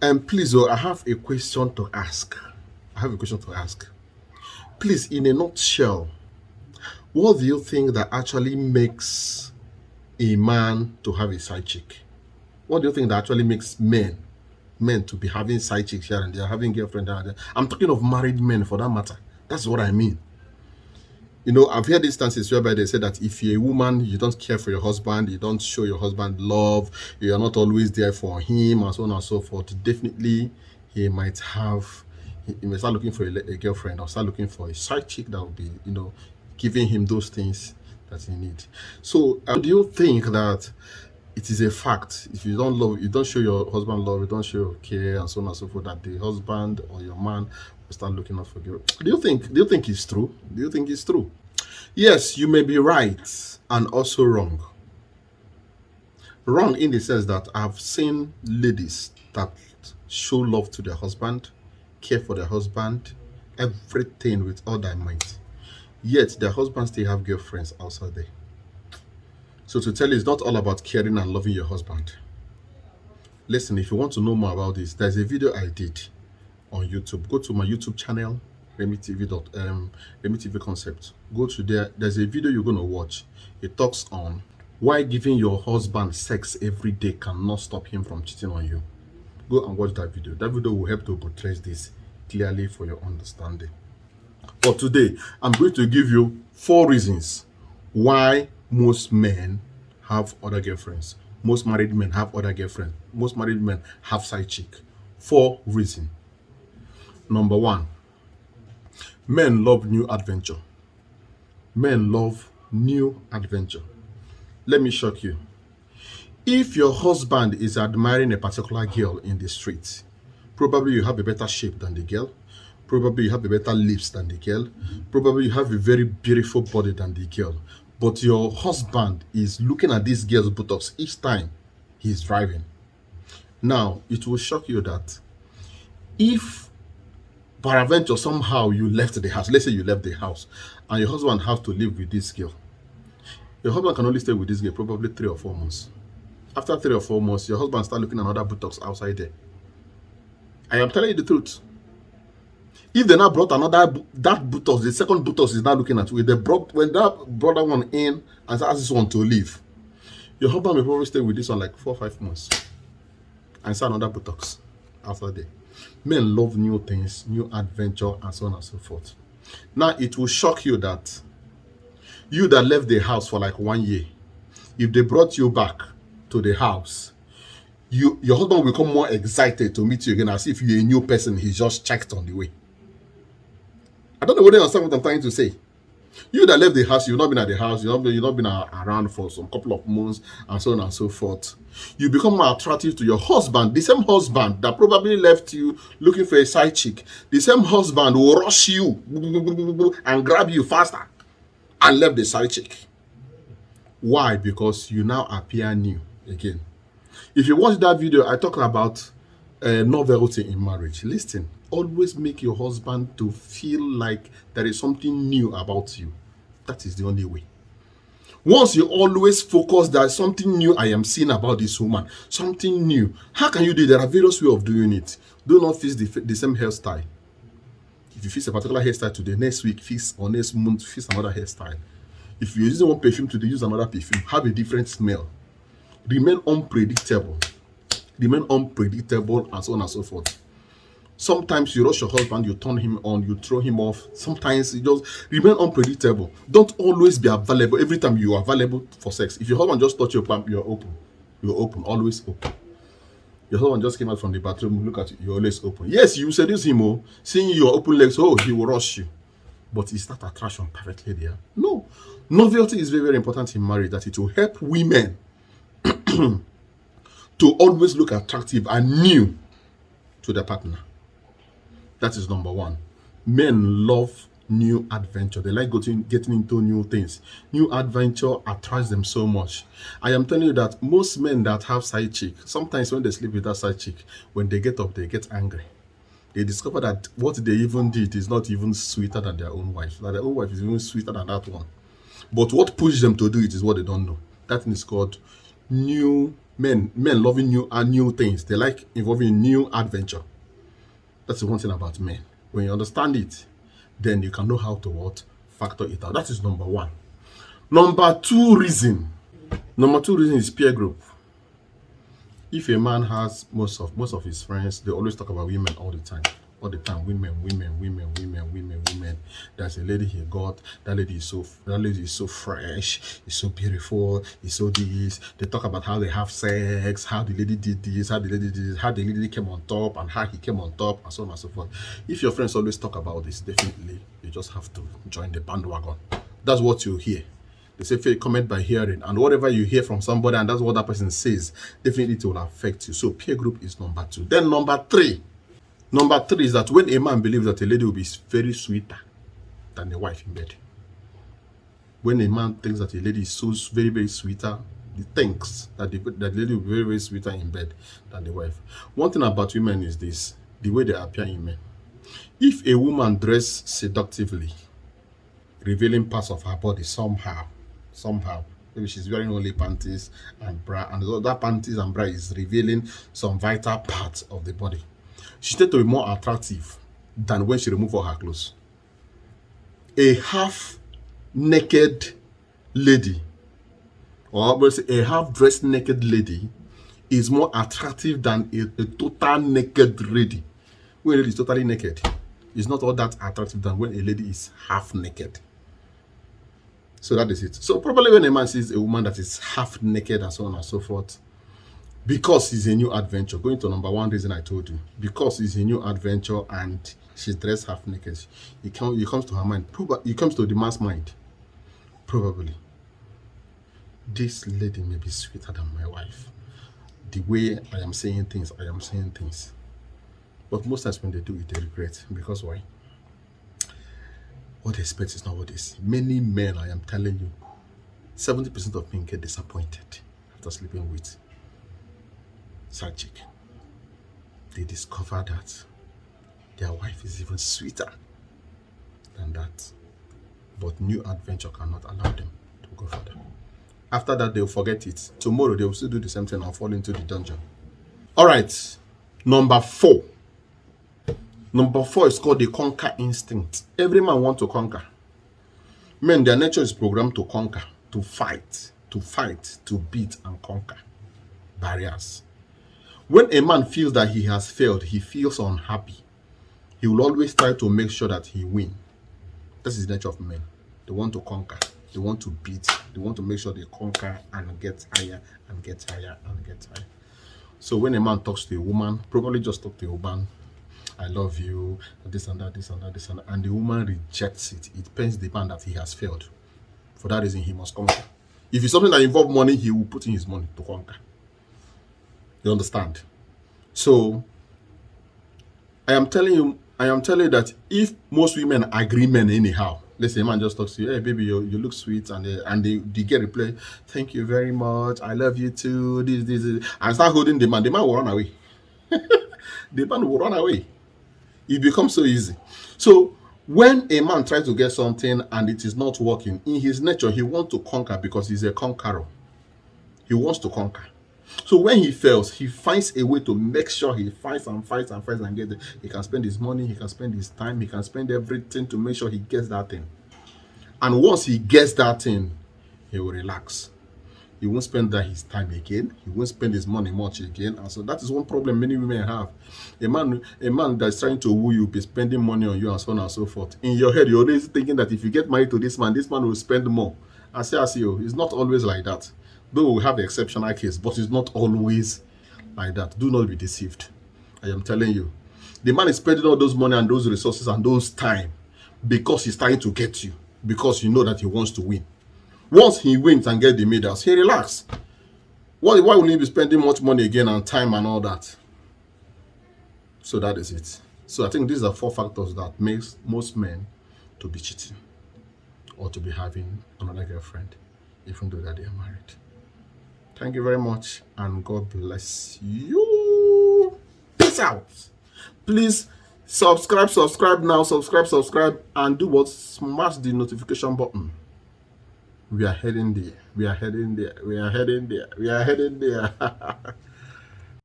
And please, I have a question to ask. I have a question to ask. Please, in a nutshell, what do you think that actually makes a man to have a side chick? What do you think that actually makes men to be having side chicks here and there, having girlfriend here and there? I'm talking of married men for that matter. That's what I mean. I've heard instances whereby they say that if you're a woman, you don't care for your husband, you don't show your husband love, you are not always there for him, and so on and so forth. Definitely, he might have, he may start looking for a girlfriend or start looking for a side chick that will be, giving him those things that he needs. So, do you think that it is a fact if you don't love, you don't show your husband love, you don't show your care, and so on and so forth, that the husband or your man will start looking out for you? Do you think it's true? Do you think it's true? Yes, you may be right and also wrong. Wrong in the sense that I've seen ladies that show love to their husband, care for their husband, everything with all their might, yet their husbands still have girlfriends outside there. So to tell you, it's not all about caring and loving your husband. Listen, if you want to know more about this, there's a video I did on YouTube. Go to my YouTube channel, Remy TV Concept. Go to there. There's a video you're gonna watch. It talks on why giving your husband sex every day cannot stop him from cheating on you. Go and watch that video. That video will help to portray this clearly for your understanding. But today, I'm going to give you 4 reasons why most men have other girlfriends. Most married men have other girlfriends. Most married men have side chick. 4 reasons. Number 1, men love new adventure. Men love new adventure. Let me shock you. If your husband is admiring a particular girl in the street, probably you have a better shape than the girl. Probably you have a better lips than the girl. Probably you have a very beautiful body than the girl. But your husband is looking at this girl's buttocks each time he's driving. Now, it will shock you that if peradventure somehow you left the house, let's say you left the house, and your husband has to live with this girl, your husband can only stay with this girl probably 3 or 4 months. After 3 or 4 months, your husband start looking at another buttocks outside there. I am telling you the truth. If they now brought that buttocks, the second buttocks is now looking at you. When that brought that one in and asked this one to leave, your husband will probably stay with this one like 4 or 5 months and start another buttocks after there. Men love new things, new adventure, and so on and so forth. Now it will shock you that you that left the house for like 1 year, if they brought you back to the house, your husband will become more excited to meet you again, as if you're a new person he just checked on the way. I don't know whether you understand what I'm trying to say. You that left the house, you've not been at the house, you've not been around for some couple of months, and so on and so forth. You become more attractive to your husband. The same husband that probably left you looking for a side chick, the same husband will rush you and grab you faster and left the side chick. Why? Because you now appear new again. If you watch that video, I talk about novelty in marriage. Listen, always make your husband to feel like there is something new about you. That is the only way. Once you always focus that something new I am seeing about this woman, something new. How can you do it? There are various ways of doing it. Do not fix the same hairstyle. If you fix a particular hairstyle today, next week fix, or next month fix another hairstyle. If you're using one perfume today, use another perfume. Have a different smell. Remain unpredictable. Remain unpredictable, and so on and so forth. Sometimes you rush your husband, you turn him on, you throw him off. Sometimes you just remain unpredictable. Don't always be available every time you are available for sex. If your husband just touch your palm, you're open. You're open, always open. Your husband just came out from the bathroom, look at you, you're always open. Yes, you seduce him, seeing your open legs, he will rush you. But is that attraction perfectly there? No. Novelty is very, very important in marriage, that it will help women to always look attractive and new to their partner. That is number 1. Men love new adventure. They like getting into new things. New adventure attracts them so much. I am telling you that most men that have side chick, sometimes when they sleep with that side chick, when they get up, they get angry. They discover that what they even did is not even sweeter than their own wife. That their own wife is even sweeter than that one. But what pushed them to do it is what they don't know. That thing is called new Men loving new things. They like involving new adventure. That's the one thing about men. When you understand it, then you can know how to what factor it out. That is number one. Number two reason is peer group. If a man has most of his friends, they always talk about women all the time. All the time, women. There's a lady he got. That lady is so fresh, is so beautiful, is so this. They talk about how they have sex, how the lady did this, how the lady did this, how the lady came on top, and how he came on top, and so on and so forth. If your friends always talk about this, definitely you just have to join the bandwagon. That's what you hear. They say comment by hearing, and whatever you hear from somebody and that's what that person says, definitely it will affect you. So peer group is number two. Then number three is that when a man believes that a lady will be very sweeter than the wife in bed, when a man thinks that a lady is so very, very sweeter, he thinks that the lady will be very, very sweeter in bed than the wife. One thing about women is this: the way they appear in men. If a woman dresses seductively, revealing parts of her body somehow, maybe she's wearing only panties and bra, and that panties and bra is revealing some vital parts of the body, she tends to be more attractive than when she removes all her clothes. A half-naked lady, or a half-dressed naked lady, is more attractive than a total naked lady. When a lady is totally naked, it's not all that attractive than when a lady is half naked. So that is it. So probably when a man sees a woman that is half naked and so on and so forth, because it's a new adventure, going to number one reason I told you, because it's a new adventure and she's dressed half naked, it comes to her mind, it comes to the man's mind, probably, this lady may be sweeter than my wife. The way I am saying things. But most times when they do it, they regret. Because why? What they expect is not what they see. Many men, I am telling you, 70% of men get disappointed after sleeping with side chick. They discover that their wife is even sweeter than that. But new adventure cannot allow them to go further. After that, they'll forget it. Tomorrow, they will still do the same thing and fall into the dungeon. All right. Number four. Number four is called the conquer instinct. Every man wants to conquer. Men, their nature is programmed to conquer, to fight, to beat and conquer barriers. When a man feels that he has failed, he feels unhappy. He will always try to make sure that he wins. This is the nature of men. They want to conquer. They want to beat. They want to make sure they conquer and get higher and get higher and get higher. So when a man talks to a woman, probably just talk to a woman, I love you, this and that, and the woman rejects it. It pains the man that he has failed. For that reason, he must conquer. If it's something that involves money, he will put in his money to conquer. You understand? So I am telling you that if most women agree men anyhow, let's say a man just talks to you, hey baby, you look sweet, and they get reply, thank you very much, I love you too, this, and start holding the man will run away. The man will run away. It becomes so easy. So when a man tries to get something and it is not working, in his nature, he wants to conquer because he's a conqueror. He wants to conquer. So when he fails, he finds a way to make sure he fights and get it. He can spend his money, he can spend his time, he can spend everything to make sure he gets that thing. And once he gets that thing, he will relax. He won't spend his time again. He won't spend his money much again. And so that is one problem many women have. A man that's trying to woo you, be spending money on you and so on and so forth. In your head, you're always thinking that if you get married to this man will spend more. I say, it's not always like that. Though we have the exceptional case, but it's not always like that. Do not be deceived. I am telling you. The man is spending all those money and those resources and those time because he's trying to get you. Because you know that he wants to win. Once he wins and gets the medals, he relaxes. Why will he be spending much money again and time and all that? So that is it. So I think these are 4 factors that makes most men to be cheating or to be having another girlfriend, even though that they are married. Thank you very much, and God bless you. Peace out. Please subscribe now, subscribe, and do what? Smash the notification button. We are heading there. We are heading there. We are heading there. We are heading there.